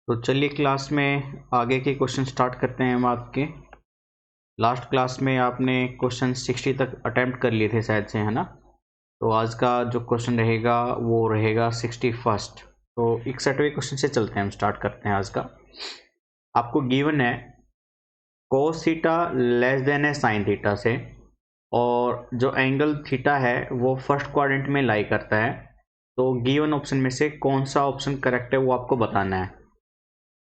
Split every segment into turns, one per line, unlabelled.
तो चलिए क्लास में आगे के क्वेश्चन स्टार्ट करते हैं हम आपके। लास्ट क्लास में आपने क्वेश्चन 60 तक अटेम्प्ट कर लिए थे शायद से, है ना। तो आज का जो क्वेश्चन रहेगा वो रहेगा 61st। तो 61वें क्वेश्चन से चलते हैं, हम स्टार्ट करते हैं आज का। आपको गिवन है cos थीटा लेस देन है sin थीटा से, और जो एंगल थीटा है वो फर्स्ट क्वाड्रेंट में लाई करता है। तो गिवन ऑप्शन में से कौन सा ऑप्शन करेक्ट है वो आपको बताना है।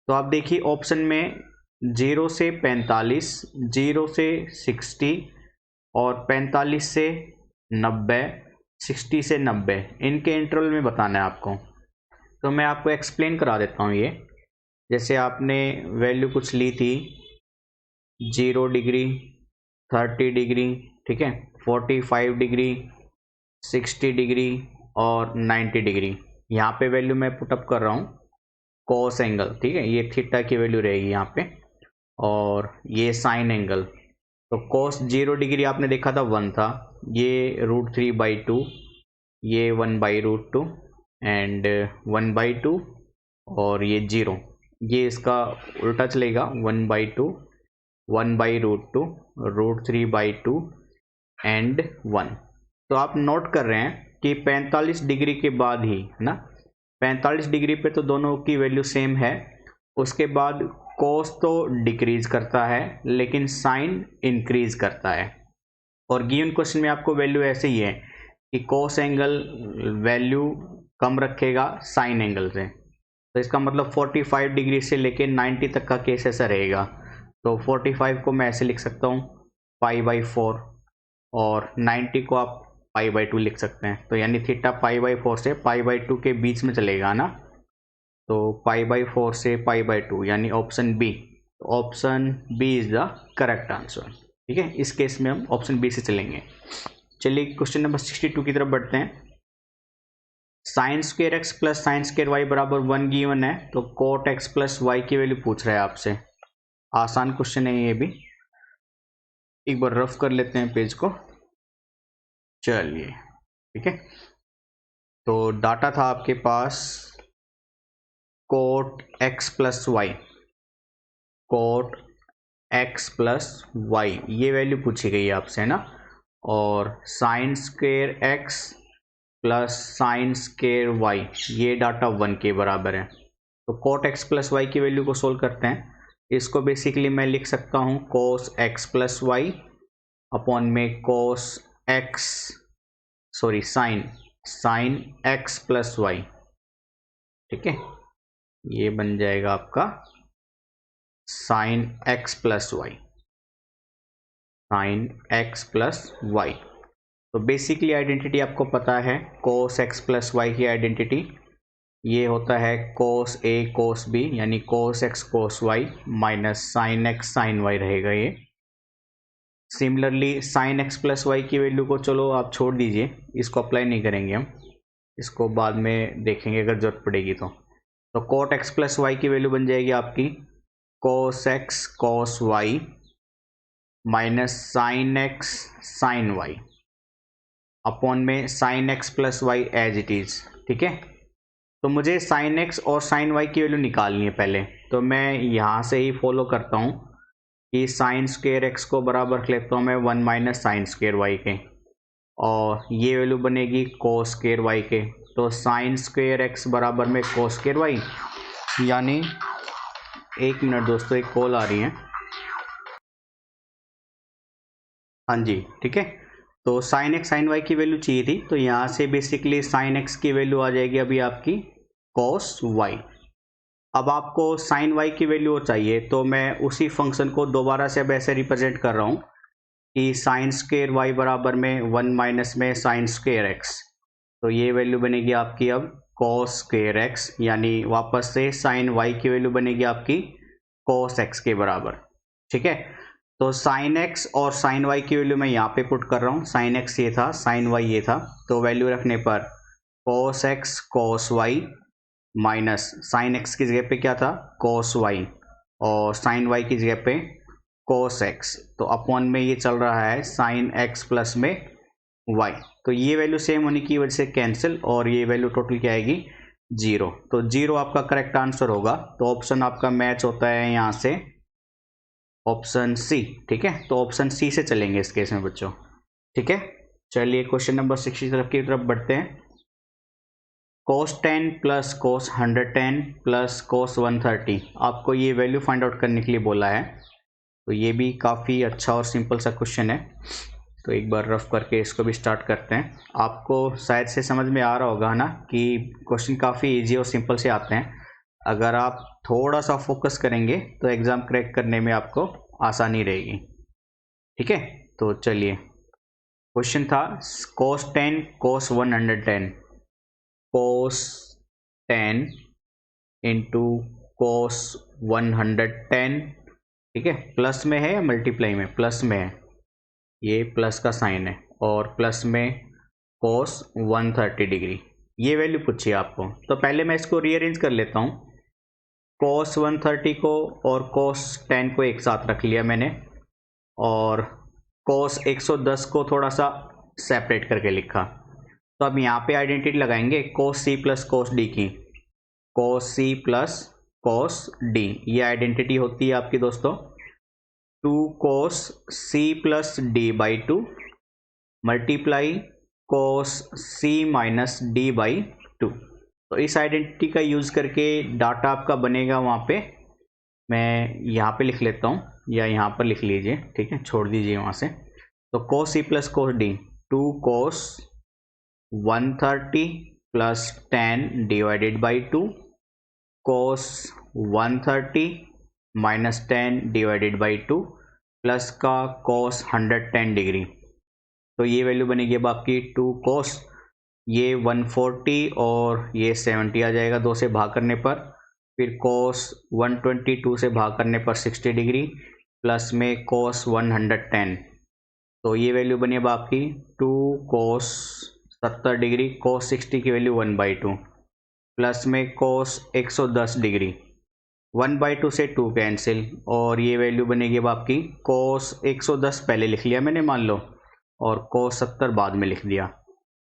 तो आप देखिए ऑप्शन में 0 से 45, 0 से 60 और 45 से 90, 60 से 90, इनके इंटरवल में बताना है आपको। तो मैं आपको एक्सप्लेन करा देता हूँ ये। जैसे आपने वैल्यू कुछ ली थी 0 डिग्री, 30 डिग्री, ठीक है, 45 डिग्री, 60 डिग्री और 90 डिग्री। यहाँ पे वैल्यू मैं पुटअप कर रहा हूँ कॉस एंगल, ठीक है, ये थीटा की वैल्यू रहेगी यहाँ पे, और ये साइन एंगल। तो कॉस 0 डिग्री आपने देखा था 1 था, ये √3/2, ये 1/√2 एंड 1/2 और ये 0, ये इसका उल्टा चलेगा 1/2, 1/√2, √3/2 एंड 1। तो आप नोट कर रहे हैं कि 45 डिग्री के बाद ही, है ना, 45 डिग्री पे तो दोनों की वैल्यू सेम है। उसके बाद कॉस तो डिक्रीज करता है लेकिन साइन इंक्रीज करता है। और गिवन क्वेश्चन में आपको वैल्यू ऐसे ही है कि कॉस एंगल वैल्यू कम रखेगा साइन एंगल से। तो इसका मतलब 45 डिग्री से लेके 90 तक का केस ऐसा रहेगा। तो 45 को मैं ऐसे लिख सकता हूँ π/4, और 90 को आप π/2 लिख सकते हैं। तो यानी थीटा π/4 से π/2 के बीच में चलेगा ना। तो π/4 से π/2 यानी option B. Option B is the correct answer. ठीक है, इस केस में हम ऑप्शन बी से चलेंगे। चलिए क्वेश्चन नंबर 62 की तरफ बढ़ते हैं। Sine square x plus sine square y बराबर 1 गिवन है। तो कोट एक्स प्लस वाई की वैल्यू पूछ रहा है आपसे। आसान क्वेश्चन है ये भी, एक बार रफ कर लेते हैं पेज को। चलिए ठीक है, तो डाटा था आपके पास cot x plus y, cot x plus y, ये वैल्यू पूछी गई है आपसे, है ना। और sine square x plus sine square y, ये डाटा 1 के बराबर है। तो कोट एक्स प्लस वाई की वैल्यू को सोल्व करते हैं। इसको बेसिकली मैं लिख सकता हूँ cos x plus y upon में cos x, sorry sine x plus y. ठीक है, ये बन जाएगा आपका sine x plus y, sine x plus y. तो बेसिकली आइडेंटिटी आपको पता है, कोस एक्स प्लस वाई की आइडेंटिटी ये होता है कोस ए कोस बी, यानी cos x cos y minus sine x sine y रहेगा ये। Similarly sine x plus y की वैल्यू को चलो आप छोड़ दीजिए, इसको अप्लाई नहीं करेंगे हम, इसको बाद में देखेंगे अगर जरूरत पड़ेगी तो। कोट एक्स प्लस वाई की वैल्यू बन जाएगी आपकी cos x cos y minus sine x sine y upon में sine x plus y as it is. ठीक है, तो मुझे साइन एक्स और साइन वाई की वैल्यू निकालनी है पहले। तो मैं यहाँ से ही फॉलो करता हूँ कि साइन स्क्वायर एक्स को बराबर रख लेता हूँ मैं 1 माइनस साइन स्क्वायर वाई के, और ये वैल्यू बनेगी कोस स्क्वायर वाई के। तो साइन स्क्वायर एक्स बराबर में कोस स्क्वायर वाई, यानी एक मिनट दोस्तों, एक कॉल आ रही है। हाँ जी ठीक है, तो साइन एक्स साइन वाई की वैल्यू चाहिए थी, तो यहाँ से बेसिकली साइन एक्स की वैल्यू आ जाएगी अभी आपकी कोस वाई। अब आपको साइन वाई की वैल्यू चाहिए, तो मैं उसी फंक्शन को दोबारा से अब ऐसे रिप्रेजेंट कर रहा हूँ कि साइन स्क्वायर वाई बराबर में 1 माइनस में साइन स्क्वायर एक्स। तो ये वैल्यू बनेगी आपकी अब कोस स्क्वायर एक्स, यानी वापस से साइन वाई की वैल्यू बनेगी आपकी कोस एक्स के बराबर। ठीक है, तो साइन एक्स और साइन वाई की वैल्यू मैं यहाँ पे पुट कर रहा हूँ। साइन एक्स ये था, साइन वाई ये था, तो वैल्यू रखने पर कोस x cos y minus sine x की जगह पे क्या था कोस वाई, और साइन वाई की जगह पे कोस एक्स। तो अपॉन में ये चल रहा है साइन एक्स प्लस में वाई। तो ये वैल्यू सेम होने की वजह से कैंसिल, और ये वैल्यू टोटल क्या आएगी 0। तो 0 आपका करेक्ट आंसर होगा। तो ऑप्शन आपका मैच होता है यहाँ से ऑप्शन सी। ठीक है, तो ऑप्शन सी से चलेंगे इस केस में बच्चों। ठीक है, चलिए क्वेश्चन नंबर 60 की तरफ बढ़ते हैं। cos 10 plus cos 110 plus cos 130, आपको ये वैल्यू फाइंड आउट करने के लिए बोला है। तो ये भी काफ़ी अच्छा और सिंपल सा क्वेश्चन है। तो एक बार रफ करके इसको भी स्टार्ट करते हैं। आपको शायद से समझ में आ रहा होगा ना कि क्वेश्चन काफ़ी इजी और सिंपल से आते हैं। अगर आप थोड़ा सा फोकस करेंगे तो एग्ज़ाम क्रैक करने में आपको आसानी रहेगी। ठीक है, तो चलिए क्वेश्चन था cos 10 cos 110, cos 10 into cos 110। ठीक है, प्लस में है या मल्टीप्लाई में? प्लस में है, ये प्लस का साइन है, और प्लस में cos 130 डिग्री, ये वैल्यू पूछिए आपको। तो पहले मैं इसको रीअरेंज कर लेता हूँ। cos 130 को और cos 10 को एक साथ रख लिया मैंने, और cos 110 को थोड़ा सा सेपरेट करके लिखा। तो अब यहाँ पे आइडेंटिटी लगाएंगे cos c plus cos d की। cos c plus cos d, ये आइडेंटिटी होती है आपकी दोस्तों 2 cos c plus d by 2 multiply cos c minus d by 2। तो इस आइडेंटिटी का यूज़ करके डाटा आपका बनेगा वहाँ पे। मैं यहाँ पे लिख लेता हूँ, या यहाँ पर लिख लीजिए। ठीक है, छोड़ दीजिए वहाँ से। तो cos c plus cos d 2 cos 130 plus 10 divided by 2 cos 130 minus 10 divided by 2 plus का cos 110 डिग्री। तो ये वैल्यू बनेगी अब आपकी 2 cos, ये 140 और ये 70 आ जाएगा 2 से भाग करने पर। फिर cos 122 से भाग करने पर 60 डिग्री, प्लस में cos 110। तो ये वैल्यू बनी अब आपकी 2 cos 70 डिग्री, cos 60 की वैल्यू 1/2, प्लस में cos 110 डिग्री, 1/2 से 2 कैंसिल, और ये वैल्यू बनेगी अब आपकी cos 110 पहले लिख लिया मैंने मान लो, और cos 70 बाद में लिख दिया।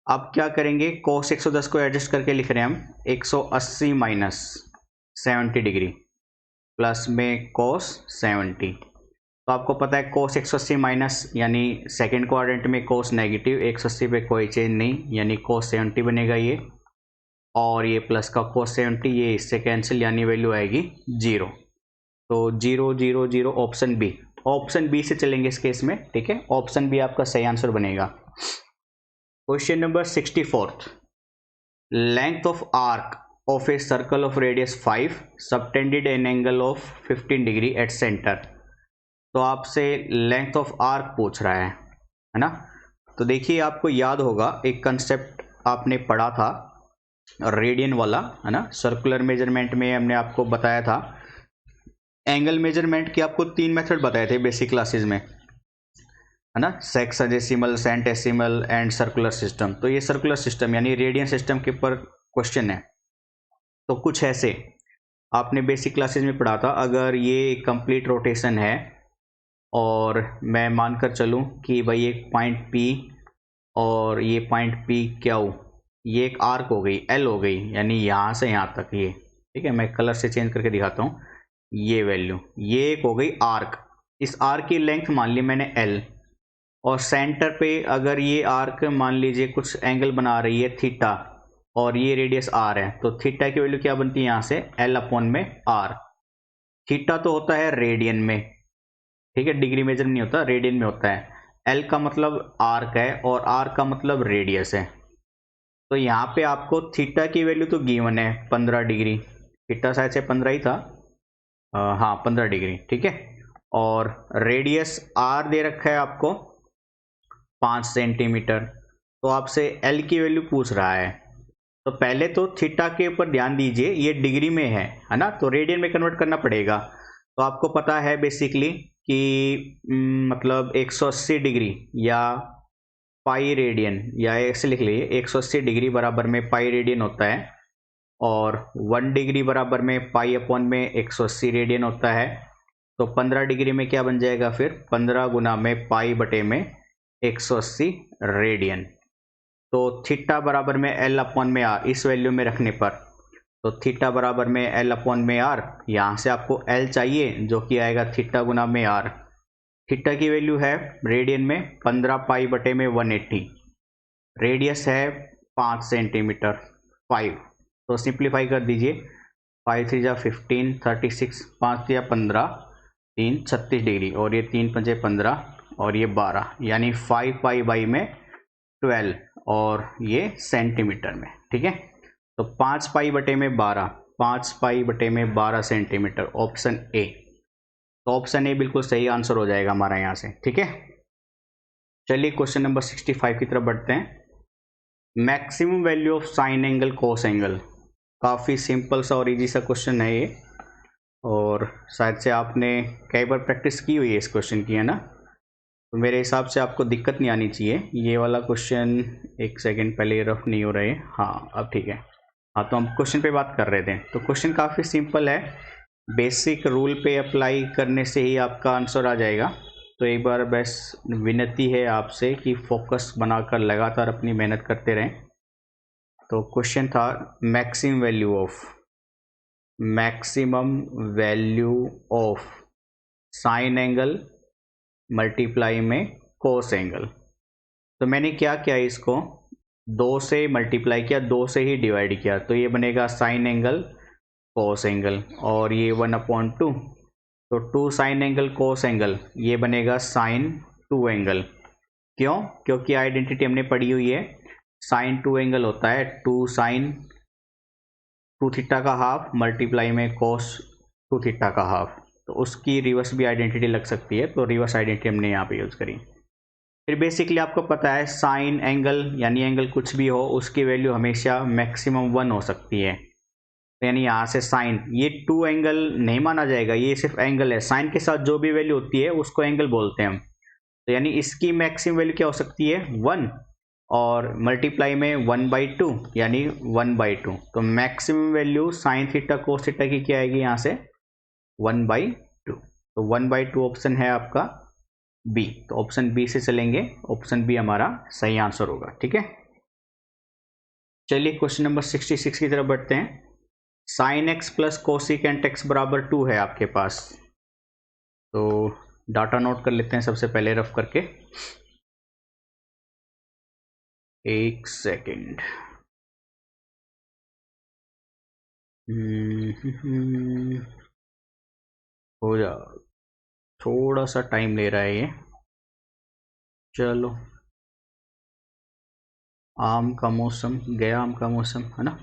अब क्या करेंगे, cos 110 को एडजस्ट करके लिख रहे हैं हम 180 माइनस 70 डिग्री, प्लस में cos 70। तो आपको पता है cos 180 माइनस यानी सेकेंड क्वाड्रेंट में cos नेगेटिव, 180 पे कोई चेंज नहीं, यानी cos 70 बनेगा ये, और ये प्लस का cos 70, ये इससे कैंसिल, यानी वैल्यू आएगी 0। तो 0 0 0 ऑप्शन बी। ऑप्शन बी से चलेंगे इस केस में। ठीक है, ऑप्शन बी आपका सही आंसर बनेगा। Question number 64, length of arc of a circle of radius 5 subtended an angle of 15 degree at centre. तो आपसे लेंथ ऑफ आर्क पूछ रहा है ना। तो देखिए आपको याद होगा एक कंसेप्ट आपने पढ़ा था रेडियन वाला, है ना। सर्कुलर मेजरमेंट में हमने आपको बताया था एंगल मेजरमेंट के आपको 3 मेथड बताए थे बेसिक क्लासेस में, है ना, सेक्सजेसिमल, सेंटेसिमल एंड सर्कुलर सिस्टम। तो ये सर्कुलर सिस्टम यानी रेडियन सिस्टम के ऊपर क्वेश्चन है। तो कुछ ऐसे आपने बेसिक क्लासेस में पढ़ा था, अगर ये कंप्लीट रोटेशन है और मैं मानकर चलूँ कि भाई एक पॉइंट P और ये पॉइंट PQ, ये एक आर्क हो गई, L हो गई, यानी यहाँ से यहाँ तक ये। ठीक है, मैं कलर से चेंज करके दिखाता हूँ। ये वैल्यू, ये एक हो गई आर्क। इस आर्क की लेंथ मान ली मैंने L, और सेंटर पे अगर ये आर्क मान लीजिए कुछ एंगल बना रही है थीटा, और ये रेडियस R है, तो थीटा की वैल्यू क्या बनती है यहाँ से L/R। थीटा तो होता है रेडियन में, ठीक है, डिग्री मेजर नहीं होता, रेडियन में होता है। L का मतलब आर्क है और R का मतलब रेडियस है। तो यहाँ पे आपको थीटा की वैल्यू तो गिवन है 15 डिग्री, थीटा शायद से 15 ही था, हाँ 15 डिग्री। ठीक है, और रेडियस R दे रखा है आपको 5 सेंटीमीटर। तो आपसे L की वैल्यू पूछ रहा है। तो पहले तो थीटा के ऊपर ध्यान दीजिए, ये डिग्री में है ना, तो रेडियन में कन्वर्ट करना पड़ेगा। तो आपको पता है बेसिकली कि मतलब 180 डिग्री या पाई रेडियन, या ऐसे लिख लीजिए 180 डिग्री बराबर में पाई रेडियन होता है, और 1 डिग्री बराबर में पाई अपॉन में 180 रेडियन होता है। तो 15 डिग्री में क्या बन जाएगा फिर, 15 गुना में पाई बटे में 180 रेडियन। तो थीटा बराबर में L/R इस वैल्यू में रखने पर तो थीटा बराबर में एल अपॉन में आर, यहाँ से आपको एल चाहिए जो कि आएगा थीटा गुना में आर। थीटा की वैल्यू है रेडियन में 15 पाई बटे में 180, रेडियस है 5 सेंटीमीटर 5, तो सिंप्लीफाई कर दीजिए। 5 3 जा 15, 36, 5 या 15, 3 36 डिग्री, और ये 3 5 15 और ये 12, यानी 5 पाई बाई में 12 और ये सेंटीमीटर में। ठीक है, तो 5 पाई बटे में 12, 5 पाई बटे में 12 सेंटीमीटर, ऑप्शन ए। तो ऑप्शन ए बिल्कुल सही आंसर हो जाएगा हमारा यहाँ से। ठीक है, चलिए क्वेश्चन नंबर 65 की तरफ बढ़ते हैं। Maximum value of sine angle cos angle, काफ़ी सिंपल सा और इजी सा क्वेश्चन है ये, और शायद से आपने कई बार प्रैक्टिस की हुई है इस क्वेश्चन की, है ना। तो मेरे हिसाब से आपको दिक्कत नहीं आनी चाहिए। ये वाला क्वेश्चन, एक सेकेंड, पहले रफ नहीं हो रहे, हाँ अब ठीक है। हाँ, तो हम क्वेश्चन पे बात कर रहे थे। तो क्वेश्चन काफ़ी सिंपल है, बेसिक रूल पे अप्लाई करने से ही आपका आंसर आ जाएगा। तो एक बार बस विनती है आपसे कि फोकस बनाकर लगातार अपनी मेहनत करते रहें। तो क्वेश्चन था maximum value of sine angle multiply में कोस एंगल। तो मैंने क्या किया, इसको 2 से मल्टीप्लाई किया, 2 से ही डिवाइड किया, तो ये बनेगा साइन एंगल कोस एंगल, और ये 1/2, तो 2 साइन एंगल कोस एंगल, ये बनेगा साइन 2 एंगल। क्यों? क्योंकि आइडेंटिटी हमने पढ़ी हुई है, साइन 2 एंगल होता है 2 साइन 2 थीटा का हाफ मल्टीप्लाई में कोस 2 थीटा का हाफ। तो उसकी रिवर्स भी आइडेंटिटी लग सकती है, तो रिवर्स आइडेंटिटी हमने यहाँ पे यूज़ करी। फिर बेसिकली आपको पता है साइन एंगल यानी एंगल कुछ भी हो, उसकी वैल्यू हमेशा मैक्सिमम 1 हो सकती है। तो यानी यहाँ से साइन, ये 2 एंगल नहीं माना जाएगा, ये सिर्फ एंगल है। साइन के साथ जो भी वैल्यू होती है उसको एंगल बोलते हैं हम। तो यानी इसकी मैक्सिमम वैल्यू क्या हो सकती है, 1, और मल्टीप्लाई में 1/2 यानी 1/2। तो maximum value sine theta cos theta की क्या आएगी यहाँ से, 1/2। तो 1/2 ऑप्शन है आपका बी। तो ऑप्शन बी से चलेंगे, ऑप्शन बी हमारा सही आंसर होगा। ठीक है, चलिए क्वेश्चन नंबर 66 की तरफ बढ़ते हैं। Sign x plus cosecant x बराबर 2 है आपके पास। तो डाटा नोट कर लेते हैं सबसे पहले रफ करके, एक सेकेंड। हो जा, थोड़ा सा टाइम ले रहा है ये। चलो, आम का मौसम गया, आम का मौसम, है ना।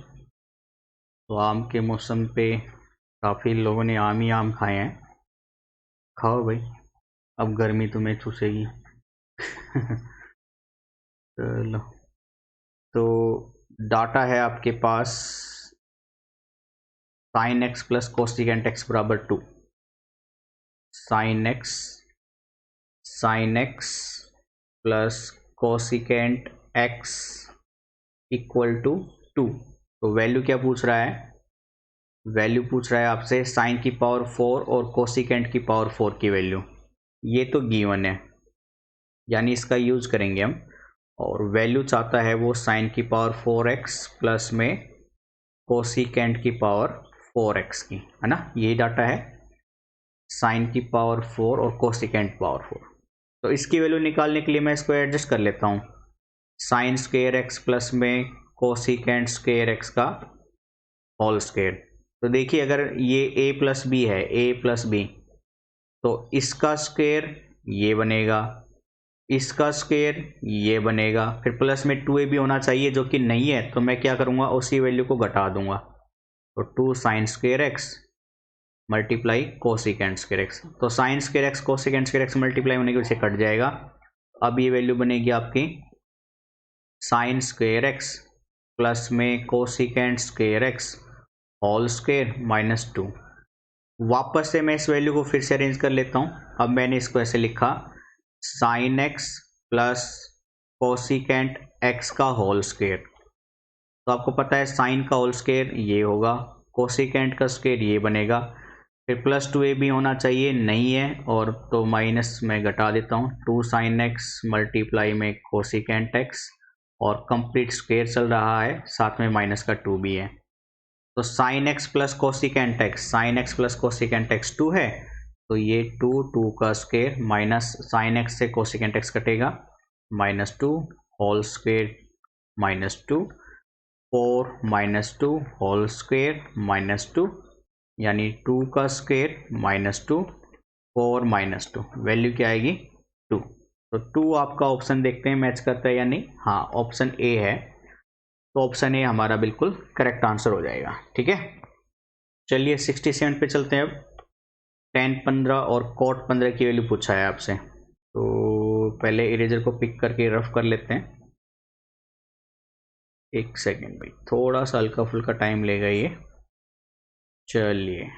तो आम के मौसम पे काफ़ी लोगों ने आम ही आम खाए हैं। खाओ भाई, अब गर्मी तुम्हें चूसेगी। चलो, तो डाटा है आपके पास sine x plus cosecant x बराबर 2। Sine x plus cosecant x equal to 2। तो वैल्यू क्या पूछ रहा है, वैल्यू पूछ रहा है आपसे साइन की पावर 4 और कोसिकेंट की पावर 4 की वैल्यू। ये तो गिवन है, यानी इसका यूज करेंगे हम। और वैल्यू चाहता है वो साइन की पावर 4x प्लस में कोसिकेंट की पावर 4x की, है ना। यही डाटा है, साइन की पावर 4 और कोसिकेंट पावर 4। तो इसकी वैल्यू निकालने के लिए मैं इसको एडजस्ट कर लेता हूँ, साइन स्क्वेयर एक्स प्लस में कोसिकेंट स्क्वेयर एक्स का होल स्क्वेयर। तो देखिए, अगर ये a प्लस बी है, a प्लस बी, तो इसका स्क्वेयर ये बनेगा, इसका स्क्वेयर ये बनेगा, फिर प्लस में 2ab होना चाहिए जो कि नहीं है, तो मैं क्या करूँगा, उसी वैल्यू को घटा दूंगा। तो 2 sine square x multiply cosecant square x. तो sine square x cosecant square x multiply होने की वजह से कट जाएगा। अब ये वैल्यू बनेगी आपकी साइन स्क्वेयर एक्स प्लस में cosecant square x whole square minus 2। वापस से मैं इस वैल्यू को फिर से अरेंज कर लेता हूँ। अब मैंने इसको ऐसे लिखा, sign x plus cosecant x का होल स्क्वेयर। तो आपको पता है साइन का होल स्क्वेयर ये होगा, कोसिकेंट का स्क्वेयर ये बनेगा, फिर प्लस 2ab होना चाहिए, नहीं है, और तो माइनस में घटा देता हूँ, 2 साइन एक्स मल्टीप्लाई में कोसिकेंट एक्स, और कंप्लीट स्क्वेयर चल रहा है, साथ में माइनस का 2 भी है। तो sign x plus cosecant x, sign x plus cosecant x 2 है, तो ये 2 का स्क्वायर माइनस साइन एक्स से कोसिकेंट एक्स कटेगा, -2 होल स्क्वायर -2, 4 -2 होल स्क्वायर -2, यानी 2 का स्क्वायर -2, 4 -2, वैल्यू क्या आएगी 2। तो 2 आपका ऑप्शन देखते हैं मैच करता है या नहीं। हाँ, ऑप्शन ए है, तो ऑप्शन ए हमारा बिल्कुल करेक्ट आंसर हो जाएगा। ठीक है, चलिए 67 पे चलते हैं। अब tan 15 और cot 15 की वैल्यू पूछा है आपसे, तो पहले इरेजर को पिक करके रफ कर लेते हैं। एक सेकेंड भाई, थोड़ा सा हल्का फुल्का टाइम लेगा ये। चलिए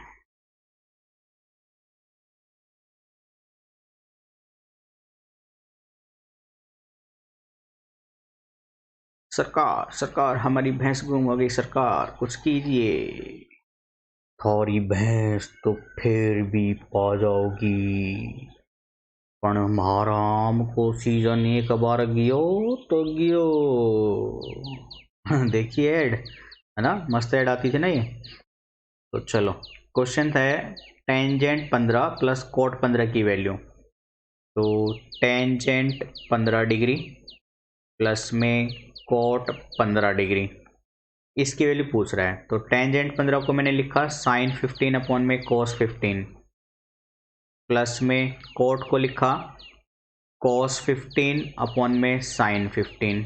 सरकार, सरकार हमारी भैंस गुम हो गई, सरकार कुछ कीजिए। थोड़ी भैंस तो फिर भी पा जाओगी, पण हराम को सीजन एक बार गियो तो गियो। देखिए ऐड है ना, मस्त ऐड आती थी ना ये। तो चलो क्वेश्चन है टेंजेंट 15 प्लस कोट 15 की वैल्यू। तो टेंजेंट 15 डिग्री प्लस में कोट 15 डिग्री, इसकी वैल्यू पूछ रहा है। तो टेंजेंट 15 को मैंने लिखा साइन 15 अपॉन में कोस 15, प्लस में कोट को लिखा कॉस 15 अपॉन में साइन 15।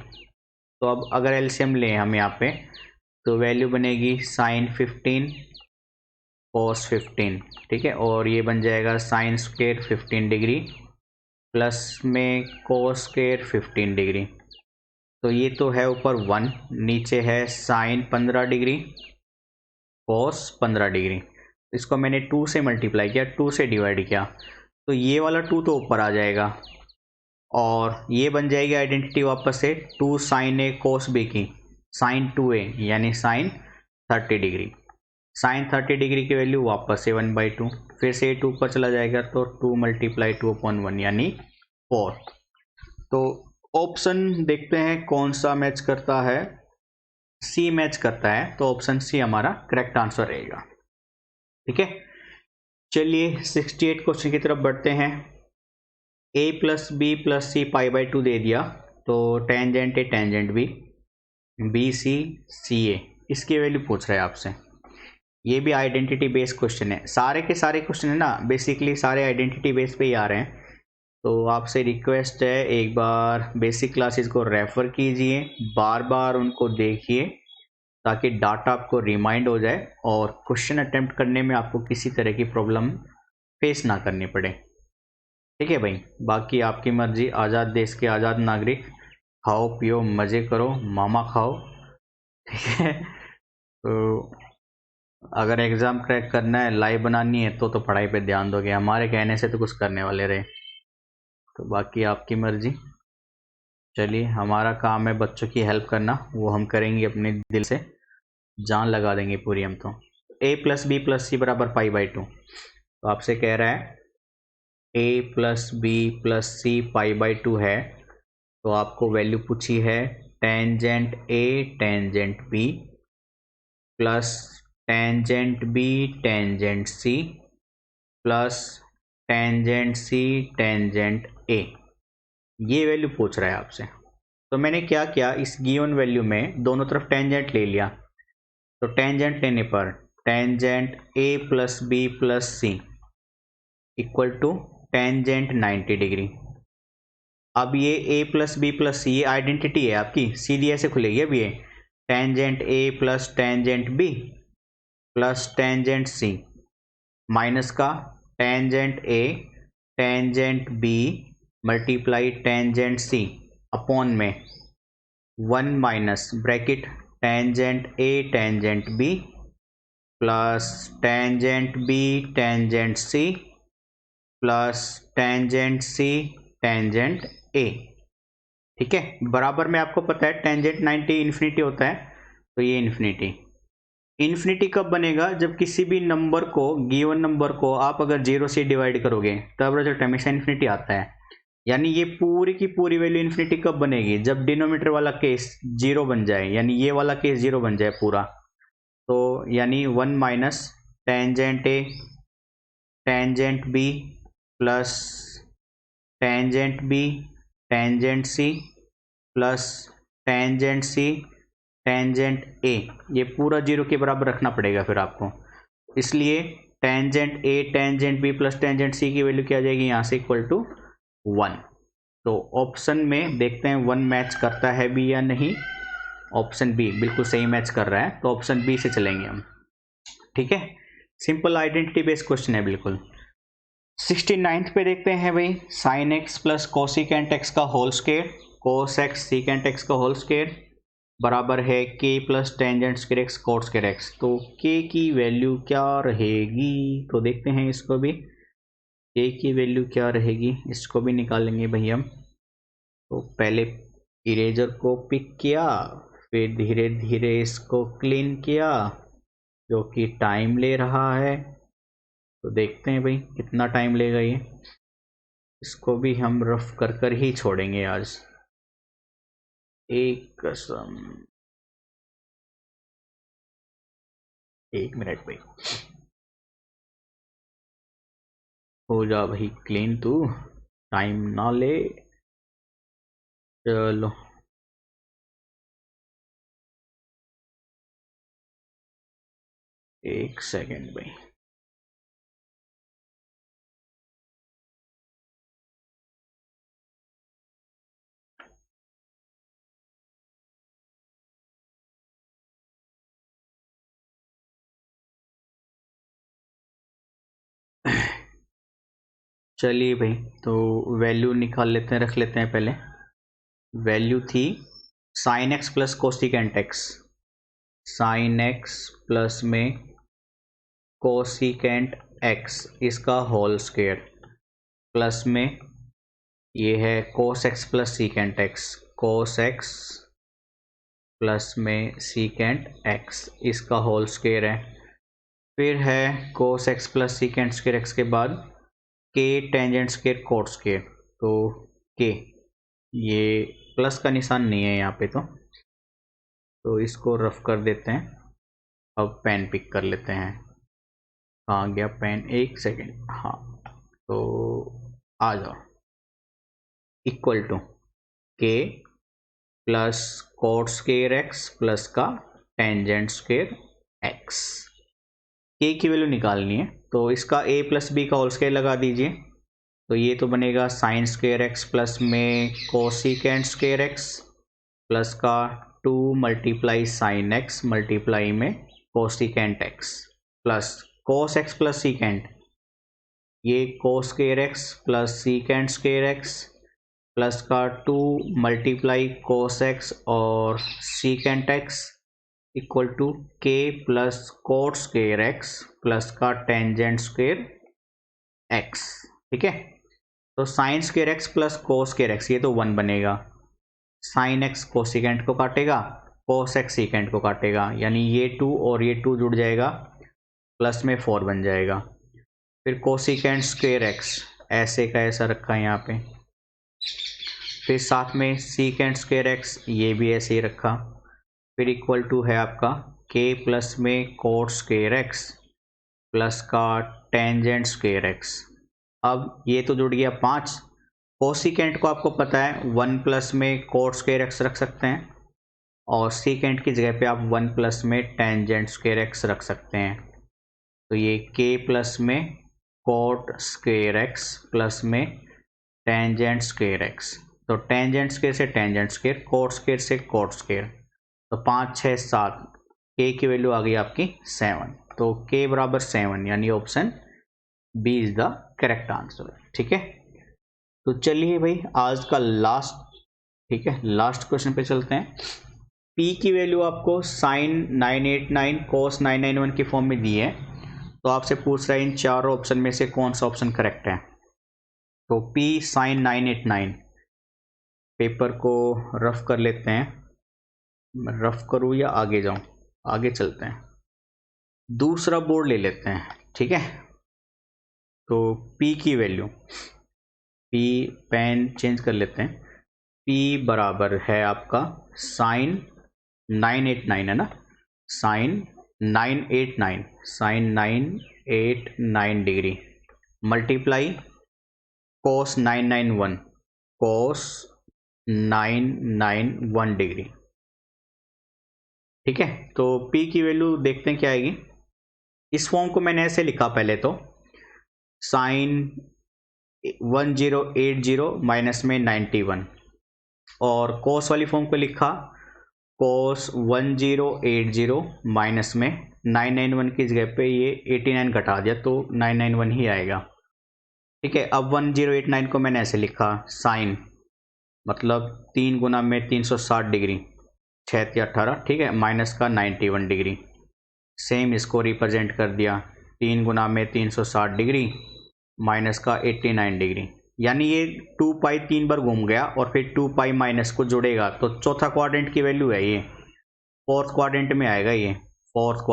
तो अब अगर एलसीएम लें हम यहाँ पे, तो वैल्यू बनेगी साइन 15 कॉस 15, ठीक है, और ये बन जाएगा साइन स्क्वायर 15 डिग्री प्लस में कॉस स्क्वायर 15 डिग्री। तो ये तो है ऊपर 1, नीचे है साइन 15 डिग्री कॉस 15 डिग्री। इसको मैंने 2 से मल्टीप्लाई किया, 2 से डिवाइड किया, तो ये वाला 2 तो ऊपर आ जाएगा और ये बन जाएगी आइडेंटिटी वापस से 2 साइन ए कोस बी की, साइन 2a यानी साइन 30 डिग्री। साइन 30 डिग्री की वैल्यू वापस से 1/2, फिर से 2 पर चला जाएगा तो 2 × 2/1 यानी 4। तो ऑप्शन देखते हैं कौन सा मैच करता है, सी मैच करता है, तो ऑप्शन सी हमारा करेक्ट आंसर रहेगा। ठीक है, चलिए 68 क्वेश्चन की तरफ बढ़ते हैं। a plus b plus c π/2 दे दिया, तो tangent A tangent b c c a, इसकी वैल्यू पूछ रहा है आपसे। ये भी आइडेंटिटी बेस्ड क्वेश्चन है, सारे के सारे क्वेश्चन है ना बेसिकली सारे आइडेंटिटी बेस पे ही आ रहे हैं। तो आपसे रिक्वेस्ट है एक बार बेसिक क्लासेस को रेफर कीजिए, बार बार उनको देखिए ताकि डाटा आपको रिमाइंड हो जाए और क्वेश्चन अटेम्प्ट करने में आपको किसी तरह की प्रॉब्लम फेस ना करनी पड़े। ठीक है भाई, बाकी आपकी मर्जी, आज़ाद देश के आज़ाद नागरिक, खाओ पियो मज़े करो मामा खाओ। ठीक है, तो अगर एग्ज़ाम क्रैक करना है, लाइव बनानी है, तो पढ़ाई पे ध्यान दोगे, हमारे कहने से तो कुछ करने वाले रहे, तो बाकी आपकी मर्जी। चलिए, हमारा काम है बच्चों की हेल्प करना, वो हम करेंगे अपने दिल से, जान लगा देंगे पूरी हम। तो a प्लस बी प्लस सी बराबर π/2, तो आपसे कह रहा है a plus b plus c π/2 है, तो आपको वैल्यू पूछी है tangent a tangent b plus tangent b tangent c plus tangent c tangent a, ये वैल्यू पूछ रहा है आपसे। तो मैंने क्या किया, इस गिवन वैल्यू में दोनों तरफ टेंजेंट ले लिया। तो टेंजेंट लेने पर tangent a plus b plus c equal to tangent 90 degree. अब ये a plus b plus c ये आइडेंटिटी है आपकी, सीधी ऐसे खुलेगी। अब ये tangent a plus tangent b plus tangent c minus का tangent a tangent b multiply tangent c upon में 1 minus bracket tangent a tangent b plus tangent b tangent c plus tangent c tangent a। ठीक है, बराबर में आपको पता है tangent 90 infinity होता है, तो ये इन्फिनिटी कब बनेगा, जब किसी भी नंबर को, गिवन नंबर को आप अगर 0 से डिवाइड करोगे तब रिजल्ट हमेशा इन्फिनिटी आता है। यानी ये पूरी की पूरी वैल्यू इन्फिनिटी कब बनेगी, जब डिनोमिनेटर वाला केस 0 बन जाए, यानी ये वाला केस 0 बन जाए पूरा, तो यानी 1 minus tangent A tangent B plus tangent B tangent C plus tangent C tangent A, ये पूरा 0 के बराबर रखना पड़ेगा फिर आपको। इसलिए टेंजेंट ए tangent B plus tangent c की वैल्यू क्या आ जाएगी यहाँ से इक्वल टू 1। तो ऑप्शन में देखते हैं 1 मैच करता है भी या नहीं। ऑप्शन बी बिल्कुल सही मैच कर रहा है, तो ऑप्शन बी से चलेंगे हम। ठीक है, सिंपल आइडेंटिटी बेस्ड क्वेश्चन है बिल्कुल। 69 पे देखते हैं भाई, sine x plus cosecant x का whole square cos x secant x का होल स्क्वायर बराबर है k plus tangent square x cot square x. तो के की वैल्यू क्या रहेगी, तो देखते हैं इसको भी, के की वैल्यू क्या रहेगी, इसको भी निकालेंगे भाई हम। तो पहले इरेजर को पिक किया, फिर धीरे धीरे इसको क्लीन किया, जो कि टाइम ले रहा है। तो देखते हैं भाई कितना टाइम लेगा ये। इसको भी हम रफ कर कर ही छोड़ेंगे आज, एक कसम। 1 मिनट भाई, हो जा भाई क्लीन तू, टाइम ना ले। चलो 1 सेकेंड भाई। चलिए भाई, तो वैल्यू निकाल लेते हैं, रख लेते हैं पहले। वैल्यू थी sign x plus cosecant x, sign x plus में कोसिकेंट एक्स इसका होल स्क्वायर प्लस में ये है cos x plus secant x, कोस एक्स प्लस में सीकेंट एक्स इसका होल स्क्वायर है। फिर है cos x plus secant square x के बाद के टेंजेंट स्क्वायर कोट स्क्वायर। तो के, ये प्लस का निशान नहीं है यहाँ पे, तो इसको रफ कर देते हैं। अब पेन पिक कर लेते हैं, कहाँ गया पेन, 1 सेकेंड। हाँ, तो आ जाओ, equal to k plus cot square x plus का टेंजेंट स्क्वायर एक्स। के की वैल्यू निकालनी है, तो इसका ए प्लस बी का होल स्क्वायर लगा दीजिए। तो ये तो बनेगा साइन स्क्वायर एक्स प्लस में कोसिकेंट स्क्वायर एक्स प्लस का 2 मल्टीप्लाई साइन एक्स मल्टीप्लाई में cosecant x plus cos x plus secant, ये cos square x plus secant square x plus का 2 मल्टीप्लाई कोस एक्स और secant x equal to k plus cot square x plus का tangent square x. ठीक है, तो sign square x plus कोस square x, ये तो 1 बनेगा। साइन एक्स कोसिकेंट को काटेगा, कोस एक्स सीकेंट को काटेगा, यानी ये 2 और ये 2 जुड़ जाएगा, प्लस में 4 बन जाएगा। फिर कोसिकेंट स्क्वायर एक्स ऐसे का ऐसा रखा है यहाँ पे, फिर साथ में सीकेंट स्क्वायर एक्स ये भी ऐसे ही रखा, फिर इक्वल टू है आपका के प्लस में कोट स्क्वायर एक्स प्लस का टेंजेंट स्क्वायर एक्स। अब ये तो जुड़ गया 5। कोसिकेंट को आपको पता है 1 प्लस में कोट स्क्वायर एक्स रख सकते हैं, और सीकेंट की जगह पे आप 1 प्लस में टेंजेंट स्क्वायर एक्स रख सकते हैं। तो ये के प्लस में कोट स्क्वायर एक्स प्लस में टेंजेंट स्क्वायर एक्स, तो टेंजेंट स्क्वायर से टेंजेंट स्क्वायर, कोट स्क्वायर से कोट स्क्वायर, तो 5 6 7, के की वैल्यू आ गई आपकी 7। तो के बराबर 7, यानी option B is the correct answer. ठीक है, तो चलिए भाई आज का लास्ट, ठीक है, लास्ट क्वेश्चन पे चलते हैं। पी की वैल्यू आपको साइन 989 कोस 991 की फॉर्म में दी है, तो आपसे पूछ रहा है इन चारों ऑप्शन में से कौन सा ऑप्शन करेक्ट है। तो पी साइन 989, पेपर को रफ कर लेते हैं, रफ करूँ या आगे जाऊँ, आगे चलते हैं, दूसरा बोर्ड ले लेते हैं। ठीक है, तो P की वैल्यू, P पेन चेंज कर लेते हैं, P बराबर है आपका साइन 989 है ना, sine 989 sine 989 degree multiply cos 991 cos 991 degree. ठीक है, तो P की वैल्यू देखते हैं क्या आएगी। इस फॉर्म को मैंने ऐसे लिखा पहले तो साइन 1080 माइनस में 91 और cos वाली फॉर्म को लिखा cos 1080 माइनस में 991 की जगह पे ये 89 घटा दिया तो 991 ही आएगा। ठीक है, अब 1089 को मैंने ऐसे लिखा साइन मतलब 3 गुना में 360 डिग्री 6 × 18, ठीक है, माइनस का 91 डिग्री। सेम इसको रिप्रेजेंट कर दिया 3 गुना में 360 डिग्री माइनस का 89 डिग्री, यानी ये 2 पाई 3 बार घूम गया और फिर 2 पाई माइनस को जुड़ेगा तो चौथा क्वाड्रेंट की वैल्यू है ये, फोर्थ क्वाड्रेंट में आएगा ये। फोर्थ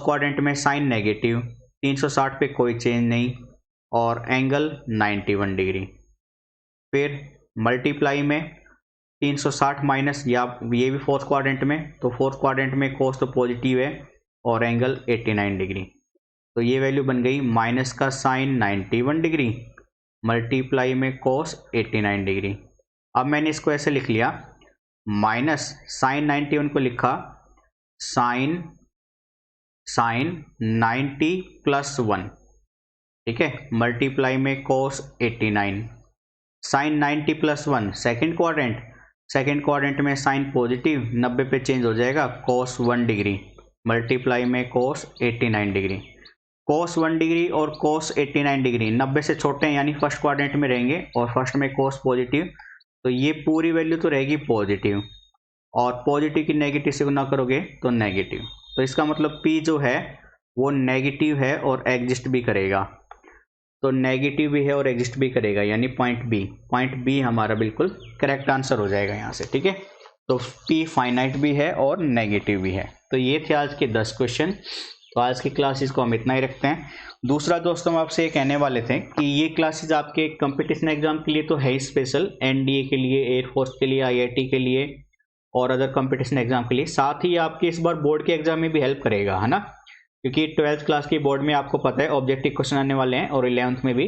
क्वाड्रेंट में साइन नेगेटिव 360 पे कोई चेंज नहीं और एंगल 91 डिग्री। फिर मल्टीप्लाई में 360 माइनस या ये भी फोर्थ क्वाड्रेंट में, तो फोर्थ क्वाड्रेंट में कोस तो पॉजिटिव है और एंगल 89 डिग्री, तो ये वैल्यू बन गई माइनस का साइन 91 डिग्री मल्टीप्लाई में कोस 89 डिग्री। अब मैंने इसको ऐसे लिख लिया माइनस साइन 91 को लिखा साइन 90 + 1, ठीक है, मल्टीप्लाई में कोस 89। साइन 90 + 1 सेकेंड क्वाड्रेंट में साइन पॉजिटिव 90 पे चेंज हो जाएगा कोस 1 डिग्री मल्टीप्लाई में कोस 89 डिग्री। कोस 1 डिग्री और कोस 89 डिग्री 90 से छोटे हैं यानी फर्स्ट क्वाड्रेंट में रहेंगे और फर्स्ट में कोस पॉजिटिव, तो ये पूरी वैल्यू तो रहेगी पॉजिटिव और पॉजिटिव की नेगेटिव से गुना करोगे तो नेगेटिव, तो इसका मतलब P जो है वो नेगेटिव है और एग्जिस्ट भी करेगा, तो नेगेटिव भी है और एग्जिस्ट भी करेगा यानी पॉइंट बी हमारा बिल्कुल करेक्ट आंसर हो जाएगा यहाँ से। ठीक है, तो P फाइनाइट भी है और नेगेटिव भी है। तो ये थे आज के 10 क्वेश्चन। तो आज की क्लासेस को हम इतना ही रखते हैं। दूसरा दोस्तों हम आपसे ये कहने वाले थे कि ये क्लासेस आपके कंपटीशन एग्जाम के लिए तो है ही स्पेशल, NDA के लिए, एयरफोर्स के लिए, IIT के लिए और अदर कंपटीशन एग्जाम के लिए, साथ ही आपके इस बार बोर्ड के एग्जाम में भी हेल्प करेगा, है ना, क्योंकि 12th क्लास की बोर्ड में आपको पता है ऑब्जेक्टिव क्वेश्चन आने वाले हैं और 11th में भी,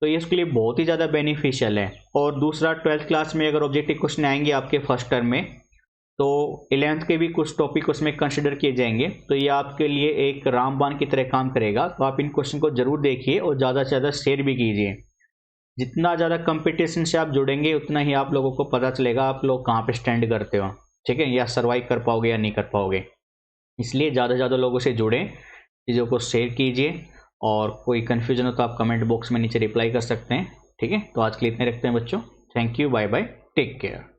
तो ये उसके लिए बहुत ही ज़्यादा बेनिफिशियल है। और दूसरा 12th क्लास में अगर ऑब्जेक्टिव क्वेश्चन आएंगे आपके फर्स्ट टर्म में तो 11th के भी कुछ टॉपिक उसमें कंसिडर किए जाएंगे, तो ये आपके लिए एक रामबाण की तरह काम करेगा। तो आप इन क्वेश्चन को जरूर देखिए और ज़्यादा से ज़्यादा शेयर भी कीजिए। जितना ज़्यादा कंपटीशन से आप जुड़ेंगे उतना ही आप लोगों को पता चलेगा आप लोग कहाँ पे स्टैंड करते हो, ठीक है, या सर्वाइव कर पाओगे या नहीं कर पाओगे। इसलिए ज़्यादा से ज़्यादा लोगों से जुड़ें, चीज़ों को शेयर कीजिए और कोई कन्फ्यूजन हो तो आप कमेंट बॉक्स में नीचे रिप्लाई कर सकते हैं। ठीक है, तो आज के लिए इतने रखते हैं बच्चों। Thank you, bye bye, take care.